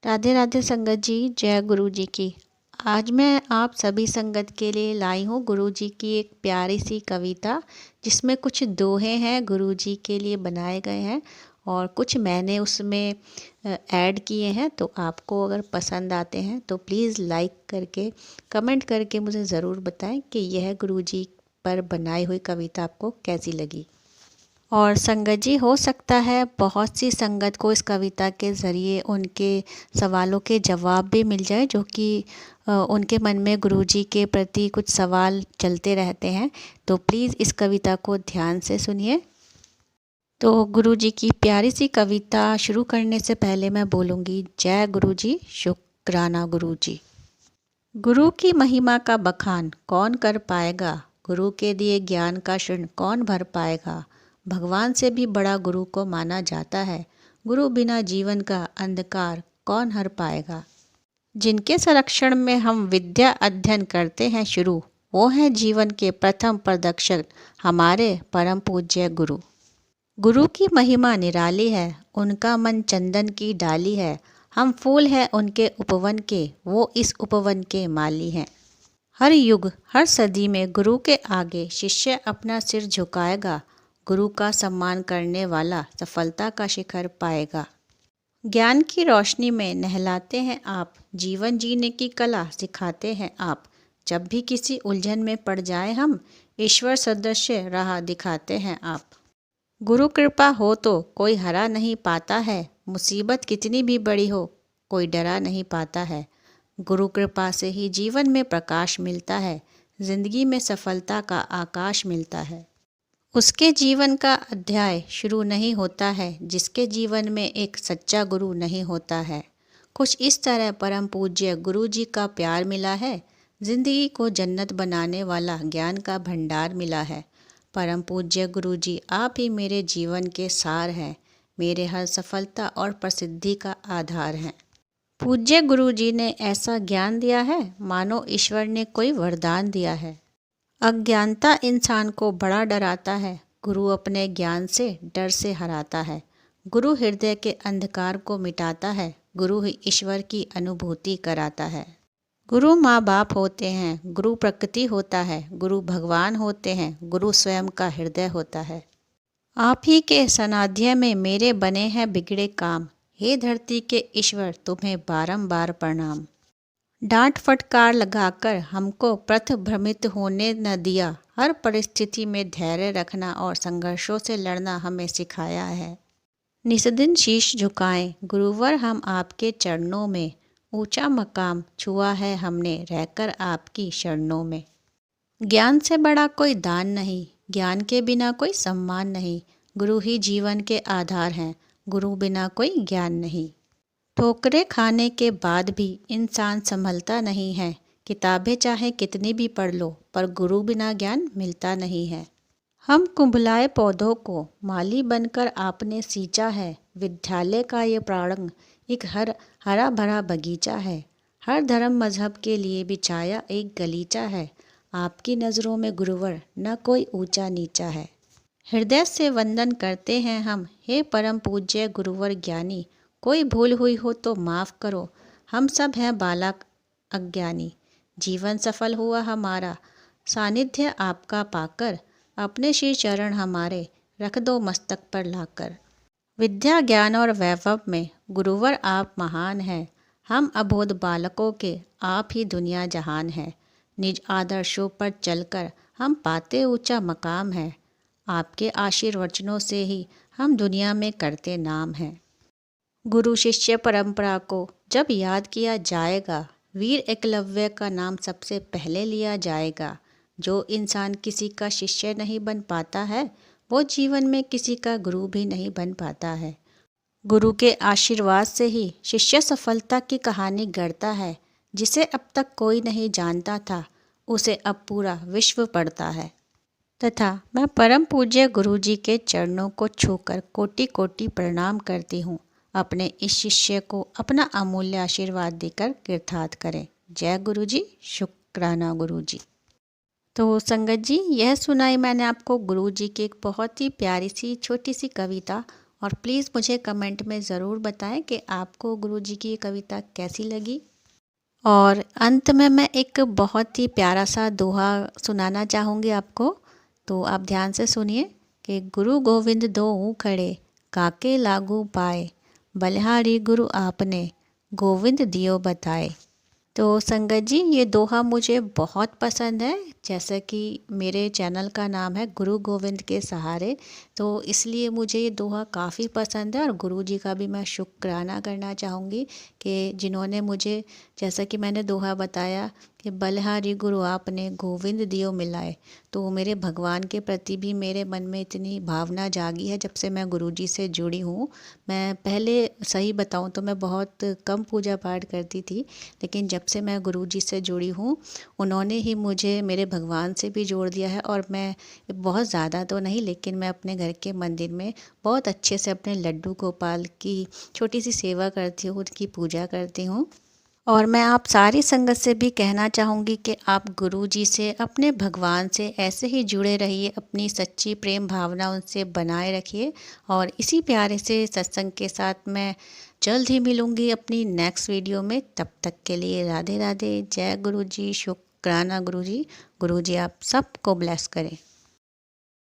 राधे राधे संगत जी, जय गुरु जी की। आज मैं आप सभी संगत के लिए लाई हूँ गुरु जी की एक प्यारी सी कविता, जिसमें कुछ दोहे हैं गुरु जी के लिए बनाए गए हैं और कुछ मैंने उसमें ऐड किए हैं। तो आपको अगर पसंद आते हैं तो प्लीज़ लाइक करके कमेंट करके मुझे ज़रूर बताएं कि यह गुरु जी पर बनाई हुई कविता आपको कैसी लगी। और संगत जी, हो सकता है बहुत सी संगत को इस कविता के ज़रिए उनके सवालों के जवाब भी मिल जाए, जो कि उनके मन में गुरु जी के प्रति कुछ सवाल चलते रहते हैं। तो प्लीज़ इस कविता को ध्यान से सुनिए। तो गुरु जी की प्यारी सी कविता शुरू करने से पहले मैं बोलूँगी, जय गुरु जी, शुक्राना गुरु जी। गुरु की महिमा का बखान कौन कर पाएगा, गुरु के दिए ज्ञान का ऋण कौन भर पाएगा। भगवान से भी बड़ा गुरु को माना जाता है, गुरु बिना जीवन का अंधकार कौन हर पाएगा। जिनके संरक्षण में हम विद्या अध्ययन करते हैं शुरू, वो हैं जीवन के प्रथम प्रदर्शक हमारे परम पूज्य गुरु। गुरु की महिमा निराली है, उनका मन चंदन की डाली है। हम फूल हैं उनके उपवन के, वो इस उपवन के माली हैं। हर युग हर सदी में गुरु के आगे शिष्य अपना सिर झुकाएगा। गुरु का सम्मान करने वाला सफलता का शिखर पाएगा। ज्ञान की रोशनी में नहलाते हैं आप, जीवन जीने की कला सिखाते हैं आप। जब भी किसी उलझन में पड़ जाए हम, ईश्वर सदृश राह दिखाते हैं आप। गुरु कृपा हो तो कोई हरा नहीं पाता है, मुसीबत कितनी भी बड़ी हो कोई डरा नहीं पाता है। गुरु कृपा से ही जीवन में प्रकाश मिलता है, जिंदगी में सफलता का आकाश मिलता है। उसके जीवन का अध्याय शुरू नहीं होता है, जिसके जीवन में एक सच्चा गुरु नहीं होता है। कुछ इस तरह परम पूज्य गुरु जी का प्यार मिला है, जिंदगी को जन्नत बनाने वाला ज्ञान का भंडार मिला है। परम पूज्य गुरु जी, आप ही मेरे जीवन के सार हैं, मेरे हर सफलता और प्रसिद्धि का आधार हैं। पूज्य गुरु जी ने ऐसा ज्ञान दिया है, मानो ईश्वर ने कोई वरदान दिया है। अज्ञानता इंसान को बड़ा डराता है, गुरु अपने ज्ञान से डर से हराता है। गुरु हृदय के अंधकार को मिटाता है, गुरु ही ईश्वर की अनुभूति कराता है। गुरु माँ बाप होते हैं, गुरु प्रकृति होता है, गुरु भगवान होते हैं, गुरु स्वयं का हृदय होता है। आप ही के सनाध्य में मेरे बने हैं बिगड़े काम, हे धरती के ईश्वर तुम्हें बारंबार प्रणाम। डांट फटकार लगाकर हमको प्रथ भ्रमित होने न दिया, हर परिस्थिति में धैर्य रखना और संघर्षों से लड़ना हमें सिखाया है। निस्दिन शीश झुकाएं गुरुवर हम आपके चरणों में, ऊंचा मकाम छुआ है हमने रहकर आपकी शरणों में। ज्ञान से बड़ा कोई दान नहीं, ज्ञान के बिना कोई सम्मान नहीं। गुरु ही जीवन के आधार हैं, गुरु बिना कोई ज्ञान नहीं। ठोकरें खाने के बाद भी इंसान संभलता नहीं है, किताबें चाहे कितनी भी पढ़ लो पर गुरु बिना ज्ञान मिलता नहीं है। हम कुंभलाए पौधों को माली बनकर आपने सींचा है, विद्यालय का ये प्रांगण एक हरा भरा बगीचा है। हर धर्म मजहब के लिए बिछाया एक गलीचा है, आपकी नज़रों में गुरुवर न कोई ऊंचा नीचा है। हृदय से वंदन करते हैं हम, हे परम पूज्य गुरुवर ज्ञानी। कोई भूल हुई हो तो माफ़ करो, हम सब हैं बालक अज्ञानी। जीवन सफल हुआ हमारा सानिध्य आपका पाकर, अपने श्री चरण हमारे रख दो मस्तक पर लाकर। विद्या ज्ञान और वैभव में गुरुवर आप महान हैं, हम अबोध बालकों के आप ही दुनिया जहान है। निज आदर्शों पर चलकर हम पाते ऊंचा मकाम है, आपके आशीर्वचनों से ही हम दुनिया में करते नाम हैं। गुरु शिष्य परंपरा को जब याद किया जाएगा, वीर एकलव्य का नाम सबसे पहले लिया जाएगा। जो इंसान किसी का शिष्य नहीं बन पाता है, वो जीवन में किसी का गुरु भी नहीं बन पाता है। गुरु के आशीर्वाद से ही शिष्य सफलता की कहानी गढ़ता है। जिसे अब तक कोई नहीं जानता था, उसे अब पूरा विश्व पढ़ता है। तथा मैं परम पूज्य गुरु जी के चरणों को छूकर कोटि कोटि प्रणाम करती हूँ। अपने इस शिष्य को अपना अमूल्य आशीर्वाद देकर कृतार्थ करें। जय गुरु जी, शुक्राना गुरु जी। तो संगत जी, यह सुनाई मैंने आपको गुरु जी की एक बहुत ही प्यारी सी छोटी सी कविता। और प्लीज़ मुझे कमेंट में ज़रूर बताएं कि आपको गुरुजी की ये कविता कैसी लगी। और अंत में मैं एक बहुत ही प्यारा सा दोहा सुनाना चाहूँगी आपको, तो आप ध्यान से सुनिए कि गुरु गोविंद दोऊ खड़े, काके लागू पाए, बलिहारी गुरु आपने, गोविंद दियो बताए। तो संगत जी, ये दोहा मुझे बहुत पसंद है। जैसा कि मेरे चैनल का नाम है गुरु गोविंद के सहारे, तो इसलिए मुझे ये दोहा काफ़ी पसंद है। और गुरु जी का भी मैं शुक्राना करना चाहूँगी कि जिन्होंने मुझे, जैसा कि मैंने दोहा बताया कि बलिहारी गुरु आपने, गोविंद दियो मिलाए, तो मेरे भगवान के प्रति भी मेरे मन में इतनी भावना जागी है जब से मैं गुरु जी से जुड़ी हूँ। मैं पहले सही बताऊँ तो मैं बहुत कम पूजा पाठ करती थी, लेकिन जब से मैं गुरु जी से जुड़ी हूँ, उन्होंने ही मुझे मेरे भगवान से भी जोड़ दिया है। और मैं बहुत ज़्यादा तो नहीं, लेकिन मैं अपने घर के मंदिर में बहुत अच्छे से अपने लड्डू गोपाल की छोटी सी सेवा करती हूँ, उनकी पूजा करती हूँ। और मैं आप सारी संगत से भी कहना चाहूँगी कि आप गुरु जी से, अपने भगवान से ऐसे ही जुड़े रहिए, अपनी सच्ची प्रेम भावना उनसे बनाए रखिए। और इसी प्यारे से सत्संग के साथ मैं जल्द ही मिलूँगी अपनी नेक्स्ट वीडियो में। तब तक के लिए राधे राधे, जय गुरु जी, शुक्राना गुरु जी। गुरु जी आप सबको ब्लेस करें।